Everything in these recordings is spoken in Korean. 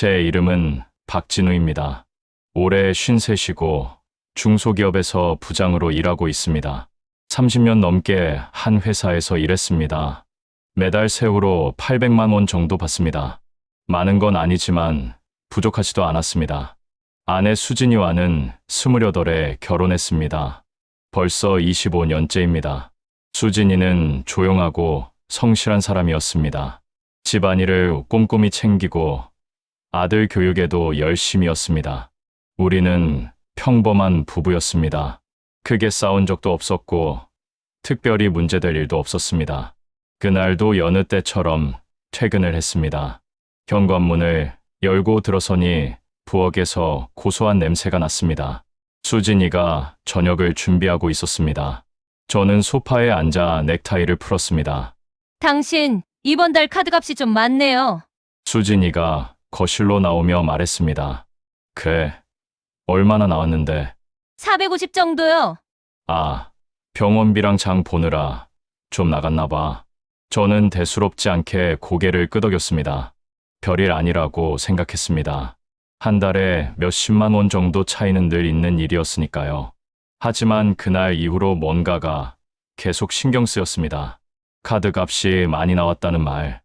제 이름은 박진우입니다. 올해 53이고 중소기업에서 부장으로 일하고 있습니다. 30년 넘게 한 회사에서 일했습니다. 매달 세후로 800만 원 정도 받습니다. 많은 건 아니지만 부족하지도 않았습니다. 아내 수진이와는 28에 결혼했습니다. 벌써 25년째입니다. 수진이는 조용하고 성실한 사람이었습니다. 집안일을 꼼꼼히 챙기고 아들 교육에도 열심이었습니다. 우리는 평범한 부부였습니다. 크게 싸운 적도 없었고 특별히 문제될 일도 없었습니다. 그날도 여느 때처럼 퇴근을 했습니다. 현관문을 열고 들어서니 부엌에서 고소한 냄새가 났습니다. 수진이가 저녁을 준비하고 있었습니다. 저는 소파에 앉아 넥타이를 풀었습니다. 당신 이번 달 카드값이 좀 많네요. 수진이가 거실로 나오며 말했습니다. 그래, 얼마나 나왔는데? 450 정도요. 아, 병원비랑 장 보느라 좀 나갔나 봐. 저는 대수롭지 않게 고개를 끄덕였습니다. 별일 아니라고 생각했습니다. 한 달에 몇십만 원 정도 차이는 늘 있는 일이었으니까요. 하지만 그날 이후로 뭔가가 계속 신경 쓰였습니다. 카드값이 많이 나왔다는 말.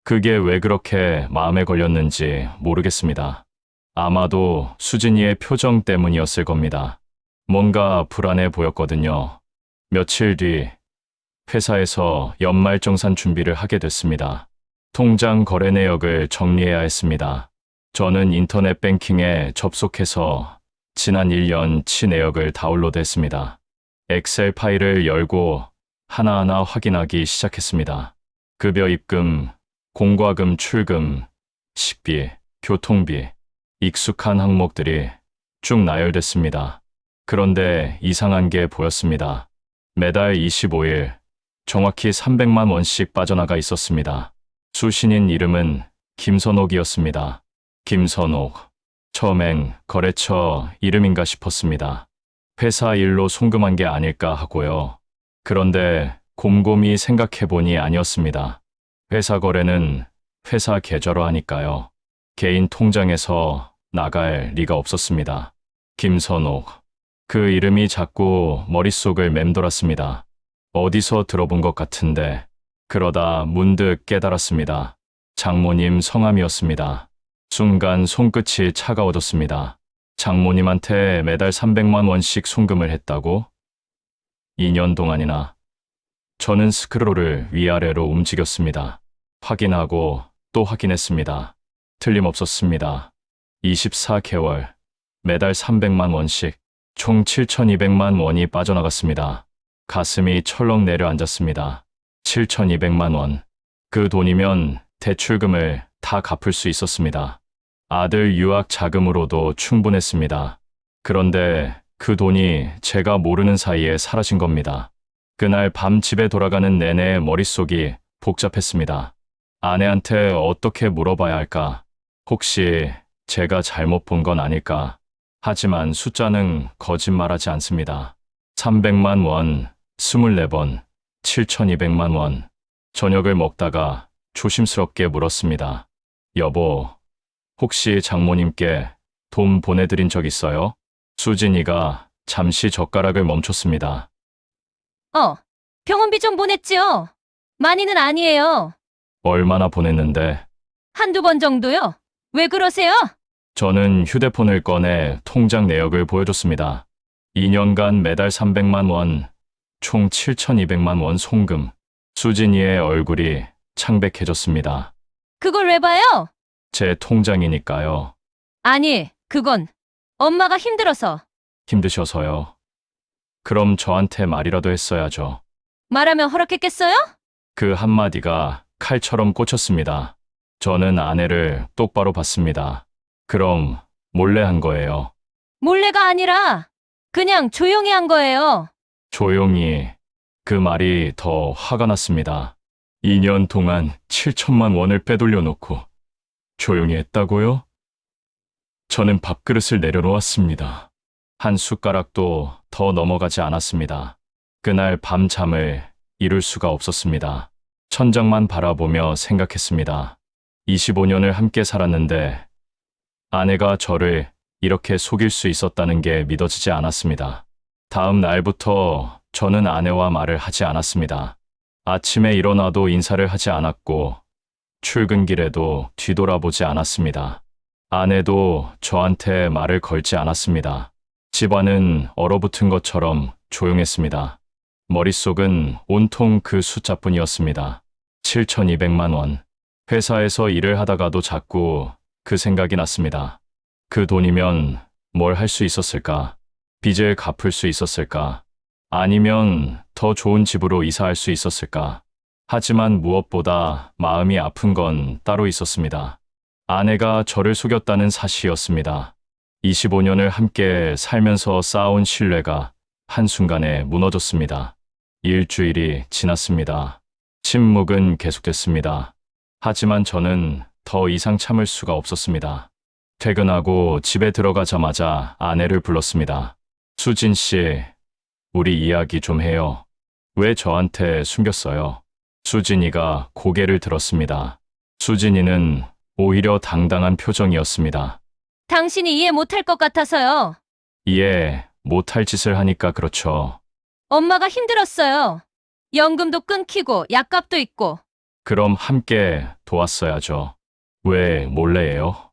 그게 왜 그렇게 마음에 걸렸는지 모르겠습니다. 아마도 수진이의 표정 때문이었을 겁니다. 뭔가 불안해 보였거든요. 며칠 뒤 회사에서 연말정산 준비를 하게 됐습니다. 통장 거래 내역을 정리해야 했습니다. 저는 인터넷 뱅킹에 접속해서 지난 1년치 내역을 다운로드했습니다. 엑셀 파일을 열고 하나하나 확인하기 시작했습니다. 급여 입금, 공과금 출금, 식비, 교통비, 익숙한 항목들이 쭉 나열됐습니다. 그런데 이상한 게 보였습니다. 매달 25일, 정확히 300만 원씩 빠져나가 있었습니다. 수신인 이름은 김선옥이었습니다. 김선옥. 처음엔 거래처 이름인가 싶었습니다. 회사 일로 송금한 게 아닐까 하고요. 그런데 곰곰이 생각해보니 아니었습니다. 회사 거래는 회사 계좌로 하니까요. 개인 통장에서 나갈 리가 없었습니다. 김선옥. 그 이름이 자꾸 머릿속을 맴돌았습니다. 어디서 들어본 것 같은데 그러다 문득 깨달았습니다. 장모님 성함이었습니다. 순간 손끝이 차가워졌습니다. 장모님한테 매달 300만 원씩 송금을 했다고? 2년 동안이나. 저는 스크롤을 위아래로 움직였습니다. 확인하고 또 확인했습니다. 틀림없었습니다. 24개월, 매달 300만 원씩, 총 7,200만 원이 빠져나갔습니다. 가슴이 철렁 내려앉았습니다. 7,200만 원. 그 돈이면 대출금을 다 갚을 수 있었습니다. 아들 유학 자금으로도 충분했습니다. 그런데 그 돈이 제가 모르는 사이에 사라진 겁니다. 그날 밤 집에 돌아가는 내내 머릿속이 복잡했습니다. 아내한테 어떻게 물어봐야 할까? 혹시 제가 잘못 본 건 아닐까? 하지만 숫자는 거짓말하지 않습니다. 300만 원, 24번, 7,200만 원. 저녁을 먹다가 조심스럽게 물었습니다. 여보, 혹시 장모님께 돈 보내드린 적 있어요? 수진이가 잠시 젓가락을 멈췄습니다. 병원비 좀 보냈지요? 많이는 아니에요. 얼마나 보냈는데? 한두 번 정도요? 왜 그러세요? 저는 휴대폰을 꺼내 통장 내역을 보여줬습니다. 2년간 매달 300만 원, 총 7,200만 원 송금. 수진이의 얼굴이 창백해졌습니다. 그걸 왜 봐요? 제 통장이니까요. 아니, 그건 엄마가 힘들어서. 힘드셔서요. 그럼 저한테 말이라도 했어야죠. 말하면 허락했겠어요? 그 한마디가 칼처럼 꽂혔습니다. 저는 아내를 똑바로 봤습니다. 그럼 몰래 한 거예요. 몰래가 아니라 그냥 조용히 한 거예요. 조용히. 그 말이 더 화가 났습니다. 2년 동안 7천만 원을 빼돌려 놓고 조용히 했다고요? 저는 밥그릇을 내려놓았습니다. 한 숟가락도 더 넘어가지 않았습니다. 그날 밤잠을 이룰 수가 없었습니다. 천장만 바라보며 생각했습니다. 25년을 함께 살았는데 아내가 저를 이렇게 속일 수 있었다는 게 믿어지지 않았습니다. 다음 날부터 저는 아내와 말을 하지 않았습니다. 아침에 일어나도 인사를 하지 않았고 출근길에도 뒤돌아보지 않았습니다. 아내도 저한테 말을 걸지 않았습니다. 집안은 얼어붙은 것처럼 조용했습니다. 머릿속은 온통 그 숫자뿐이었습니다. 7,200만 원. 회사에서 일을 하다가도 자꾸 그 생각이 났습니다. 그 돈이면 뭘 할 수 있었을까? 빚을 갚을 수 있었을까? 아니면 더 좋은 집으로 이사할 수 있었을까? 하지만 무엇보다 마음이 아픈 건 따로 있었습니다. 아내가 저를 속였다는 사실이었습니다. 25년을 함께 살면서 쌓아온 신뢰가 한순간에 무너졌습니다. 일주일이 지났습니다. 침묵은 계속됐습니다. 하지만 저는 더 이상 참을 수가 없었습니다. 퇴근하고 집에 들어가자마자 아내를 불렀습니다. 수진 씨, 우리 이야기 좀 해요. 왜 저한테 숨겼어요? 수진이가 고개를 들었습니다. 수진이는 오히려 당당한 표정이었습니다. 당신이 이해 못할 것 같아서요. 이해 못할 짓을 하니까 그렇죠. 엄마가 힘들었어요. 연금도 끊기고 약값도 있고. 그럼 함께 도왔어야죠. 왜 몰래예요?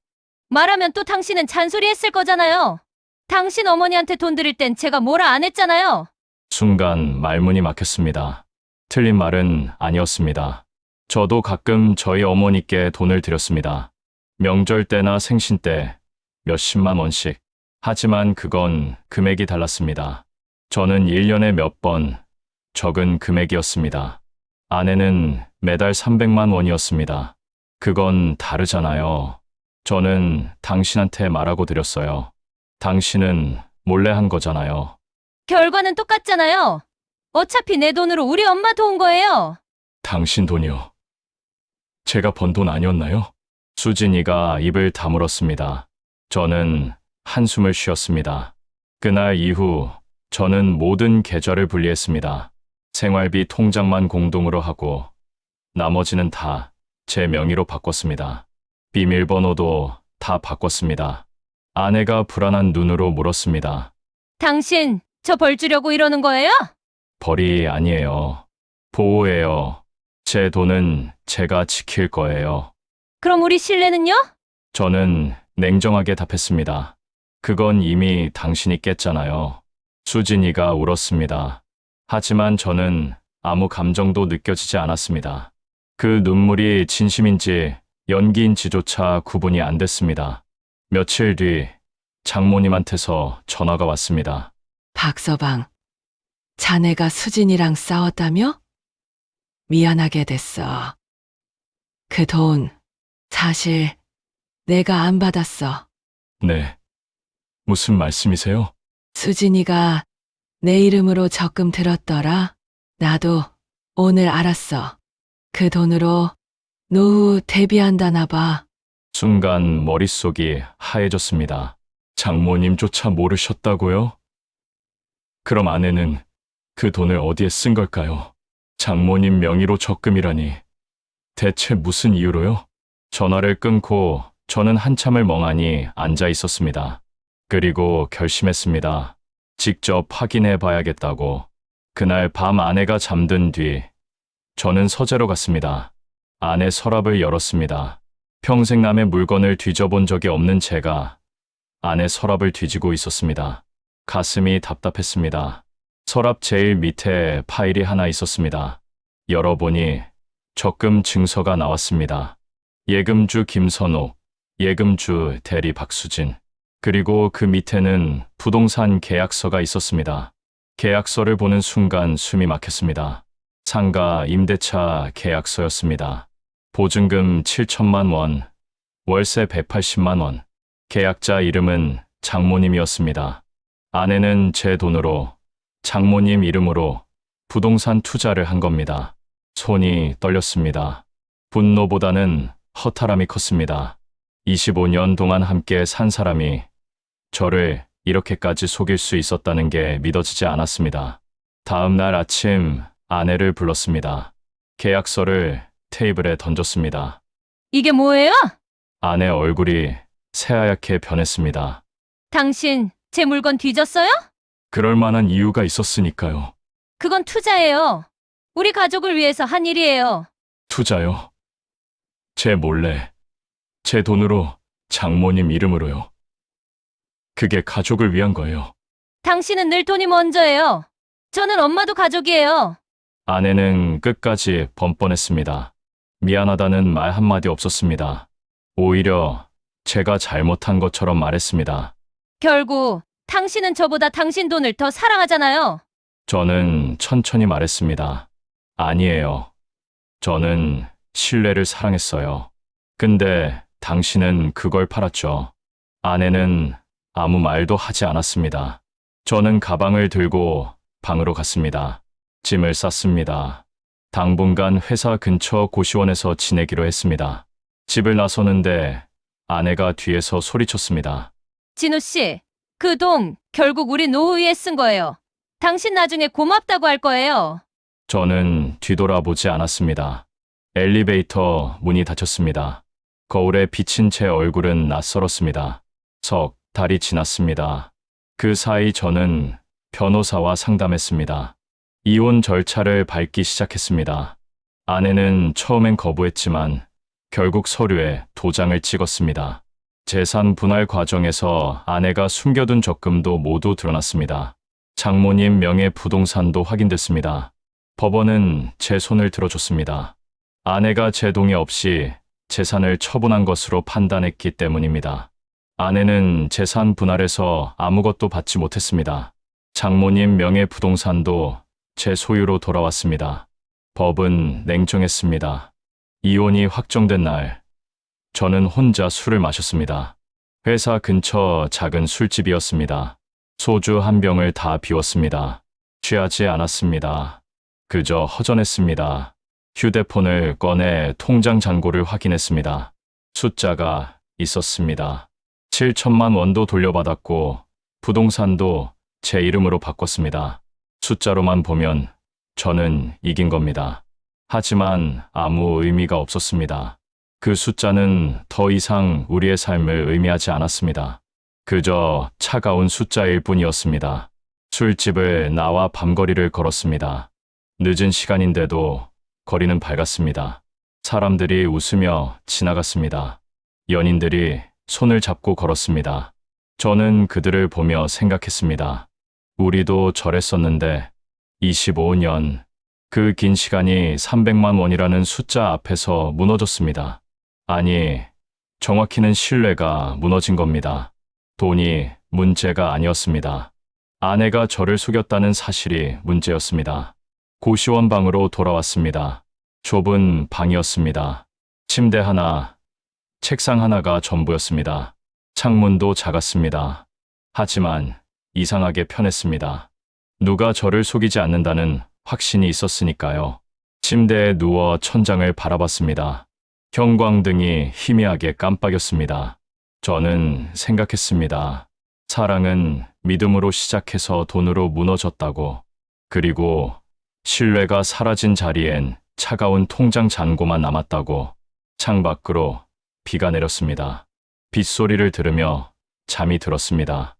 말하면 또 당신은 잔소리했을 거잖아요. 당신 어머니한테 돈 드릴 땐 제가 뭐라 안 했잖아요. 순간 말문이 막혔습니다. 틀린 말은 아니었습니다. 저도 가끔 저희 어머니께 돈을 드렸습니다. 명절 때나 생신 때 몇십만 원씩. 하지만 그건 금액이 달랐습니다. 저는 1년에 몇 번 적은 금액이었습니다. 아내는 매달 300만 원이었습니다. 그건 다르잖아요. 저는 당신한테 말하고 드렸어요. 당신은 몰래 한 거잖아요. 결과는 똑같잖아요. 어차피 내 돈으로 우리 엄마 도운 거예요. 당신 돈이요. 제가 번 돈 아니었나요? 수진이가 입을 다물었습니다. 저는 한숨을 쉬었습니다. 그날 이후 저는 모든 계좌를 분리했습니다. 생활비 통장만 공동으로 하고 나머지는 다 제 명의로 바꿨습니다. 비밀번호도 다 바꿨습니다. 아내가 불안한 눈으로 물었습니다. 당신 저 벌 주려고 이러는 거예요? 벌이 아니에요. 보호예요. 제 돈은 제가 지킬 거예요. 그럼 우리 신뢰는요? 저는 냉정하게 답했습니다. 그건 이미 당신이 깼잖아요. 수진이가 울었습니다. 하지만 저는 아무 감정도 느껴지지 않았습니다. 그 눈물이 진심인지 연기인지조차 구분이 안 됐습니다. 며칠 뒤 장모님한테서 전화가 왔습니다. 박서방, 자네가 수진이랑 싸웠다며? 미안하게 됐어. 그 돈, 사실 내가 안 받았어. 네. 무슨 말씀이세요? 수진이가 내 이름으로 적금 들었더라. 나도 오늘 알았어. 그 돈으로 노후 대비한다나 봐. 순간 머릿속이 하얘졌습니다. 장모님조차 모르셨다고요? 그럼 아내는 그 돈을 어디에 쓴 걸까요? 장모님 명의로 적금이라니. 대체 무슨 이유로요? 전화를 끊고 저는 한참을 멍하니 앉아 있었습니다. 그리고 결심했습니다. 직접 확인해 봐야겠다고. 그날 밤 아내가 잠든 뒤 저는 서재로 갔습니다. 아내 서랍을 열었습니다. 평생 남의 물건을 뒤져본 적이 없는 제가 아내 서랍을 뒤지고 있었습니다. 가슴이 답답했습니다. 서랍 제일 밑에 파일이 하나 있었습니다. 열어보니 적금 증서가 나왔습니다. 예금주 김선옥, 예금주 대리 박수진, 그리고 그 밑에는 부동산 계약서가 있었습니다. 계약서를 보는 순간 숨이 막혔습니다. 상가 임대차 계약서였습니다. 보증금 7천만 원, 월세 180만 원, 계약자 이름은 장모님이었습니다. 아내는 제 돈으로 장모님 이름으로 부동산 투자를 한 겁니다. 손이 떨렸습니다. 분노보다는 허탈함이 컸습니다. 25년 동안 함께 산 사람이 저를 이렇게까지 속일 수 있었다는 게 믿어지지 않았습니다. 다음 날 아침 아내를 불렀습니다. 계약서를 테이블에 던졌습니다. 이게 뭐예요? 아내 얼굴이 새하얗게 변했습니다. 당신 제 물건 뒤졌어요? 그럴 만한 이유가 있었으니까요. 그건 투자예요. 우리 가족을 위해서 한 일이에요. 투자요? 제 몰래, 제 돈으로, 장모님 이름으로요. 그게 가족을 위한 거예요. 당신은 늘 돈이 먼저예요. 저는 엄마도 가족이에요. 아내는 끝까지 번번했습니다. 미안하다는 말 한마디 없었습니다. 오히려 제가 잘못한 것처럼 말했습니다. 결국 당신은 저보다 당신 돈을 더 사랑하잖아요. 저는 천천히 말했습니다. 아니에요. 저는 신뢰를 사랑했어요. 근데 당신은 그걸 팔았죠. 아내는 아무 말도 하지 않았습니다. 저는 가방을 들고 방으로 갔습니다. 짐을 쌌습니다. 당분간 회사 근처 고시원에서 지내기로 했습니다. 집을 나서는데 아내가 뒤에서 소리쳤습니다. 진우 씨, 그 돈 결국 우리 노후 위에 쓴 거예요. 당신 나중에 고맙다고 할 거예요. 저는 뒤돌아보지 않았습니다. 엘리베이터 문이 닫혔습니다. 거울에 비친 제 얼굴은 낯설었습니다. 석 달이 지났습니다. 그 사이 저는 변호사와 상담했습니다. 이혼 절차를 밟기 시작했습니다. 아내는 처음엔 거부했지만 결국 서류에 도장을 찍었습니다. 재산 분할 과정에서 아내가 숨겨둔 적금도 모두 드러났습니다. 장모님 명의 부동산도 확인됐습니다. 법원은 제 손을 들어줬습니다. 아내가 제 동의 없이 재산을 처분한 것으로 판단했기 때문입니다. 아내는 재산 분할에서 아무것도 받지 못했습니다. 장모님 명의 부동산도 제 소유로 돌아왔습니다. 법은 냉정했습니다. 이혼이 확정된 날, 저는 혼자 술을 마셨습니다. 회사 근처 작은 술집이었습니다. 소주 한 병을 다 비웠습니다. 취하지 않았습니다. 그저 허전했습니다. 휴대폰을 꺼내 통장 잔고를 확인했습니다. 숫자가 있었습니다. 7천만 원도 돌려받았고 부동산도 제 이름으로 바꿨습니다. 숫자로만 보면 저는 이긴 겁니다. 하지만 아무 의미가 없었습니다. 그 숫자는 더 이상 우리의 삶을 의미하지 않았습니다. 그저 차가운 숫자일 뿐이었습니다. 술집을 나와 밤거리를 걸었습니다. 늦은 시간인데도 거리는 밝았습니다. 사람들이 웃으며 지나갔습니다. 연인들이 손을 잡고 걸었습니다. 저는 그들을 보며 생각했습니다. 우리도 저랬었는데 25년, 그 긴 시간이 300만 원이라는 숫자 앞에서 무너졌습니다. 아니, 정확히는 신뢰가 무너진 겁니다. 돈이 문제가 아니었습니다. 아내가 저를 속였다는 사실이 문제였습니다. 고시원 방으로 돌아왔습니다. 좁은 방이었습니다. 침대 하나, 책상 하나가 전부였습니다. 창문도 작았습니다. 하지만 이상하게 편했습니다. 누가 저를 속이지 않는다는 확신이 있었으니까요. 침대에 누워 천장을 바라봤습니다. 형광등이 희미하게 깜빡였습니다. 저는 생각했습니다. 사랑은 믿음으로 시작해서 돈으로 무너졌다고. 그리고 신뢰가 사라진 자리엔 차가운 통장 잔고만 남았다고. 창밖으로 비가 내렸습니다. 빗소리를 들으며 잠이 들었습니다.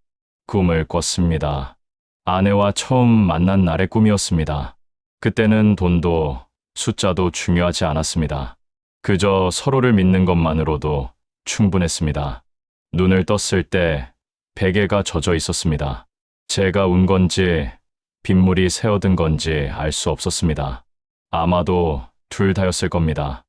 꿈을 꿨습니다. 아내와 처음 만난 날의 꿈이었습니다. 그때는 돈도 숫자도 중요하지 않았습니다. 그저 서로를 믿는 것만으로도 충분했습니다. 눈을 떴을 때 베개가 젖어 있었습니다. 제가 운 건지 빗물이 새어든 건지 알 수 없었습니다. 아마도 둘 다였을 겁니다.